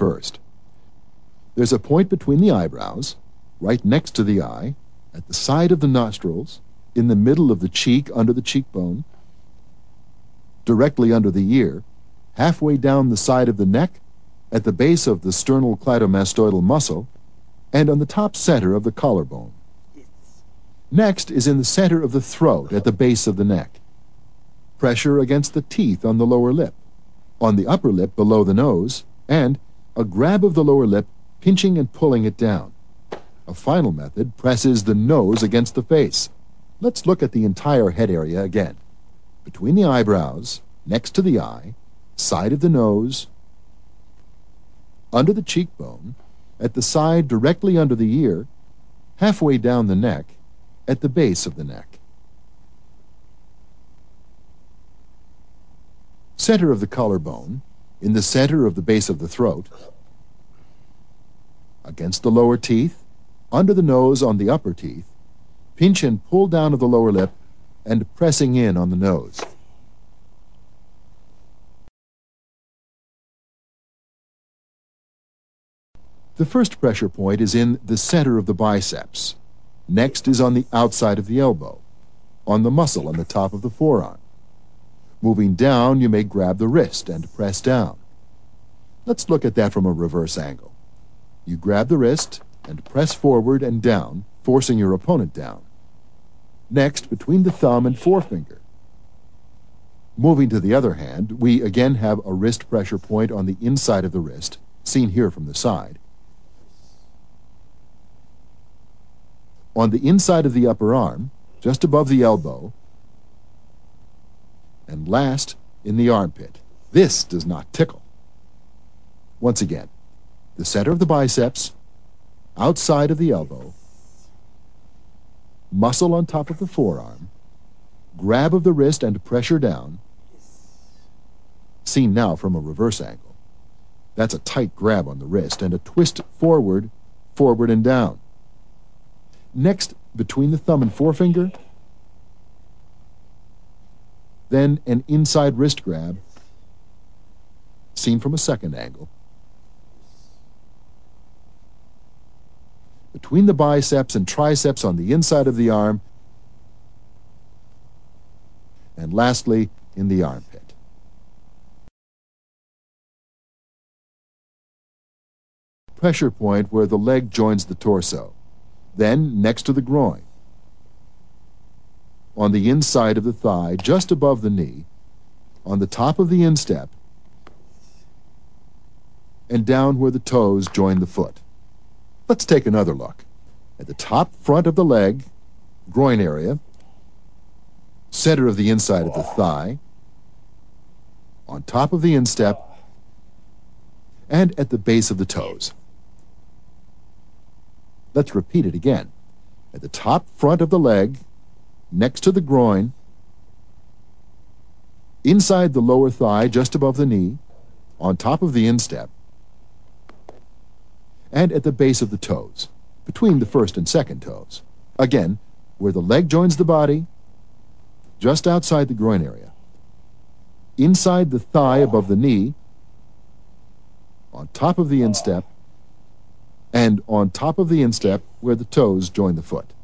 first. There's a point between the eyebrows, right next to the eye, at the side of the nostrils, in the middle of the cheek under the cheekbone, directly under the ear, halfway down the side of the neck, at the base of the sternocleidomastoidal muscle, and on the top center of the collarbone. Next is in the center of the throat at the base of the neck. Pressure against the teeth on the lower lip, on the upper lip below the nose, and a grab of the lower lip, pinching and pulling it down. A final method presses the nose against the face. Let's look at the entire head area again. Between the eyebrows, next to the eye, side of the nose, under the cheekbone, at the side directly under the ear, halfway down the neck, at the base of the neck. Center of the collarbone, in the center of the base of the throat, against the lower teeth, under the nose on the upper teeth, pinch and pull down of the lower lip, and pressing in on the nose. The first pressure point is in the center of the biceps. Next is on the outside of the elbow, on the muscle on the top of the forearm. Moving down, you may grab the wrist and press down. Let's look at that from a reverse angle. You grab the wrist and press forward and down, forcing your opponent down. Next, between the thumb and forefinger. Moving to the other hand, we again have a wrist pressure point on the inside of the wrist, seen here from the side. On the inside of the upper arm, just above the elbow, and last, in the armpit. This does not tickle. Once again, the center of the biceps, outside of the elbow, muscle on top of the forearm, grab of the wrist and pressure down, seen now from a reverse angle. That's a tight grab on the wrist and a twist forward, forward and down. Next, between the thumb and forefinger, then an inside wrist grab, seen from a second angle. Between the biceps and triceps on the inside of the arm, and lastly, in the armpit. Pressure point where the leg joins the torso, then next to the groin. On the inside of the thigh, just above the knee, on the top of the instep, and down where the toes join the foot. Let's take another look. At the top front of the leg, groin area, center of the inside of the thigh, on top of the instep, and at the base of the toes. Let's repeat it again. At the top front of the leg, next to the groin, inside the lower thigh just above the knee, on top of the instep, and at the base of the toes, between the first and second toes. Again, where the leg joins the body, just outside the groin area, inside the thigh above the knee, on top of the instep, and on top of the instep where the toes join the foot.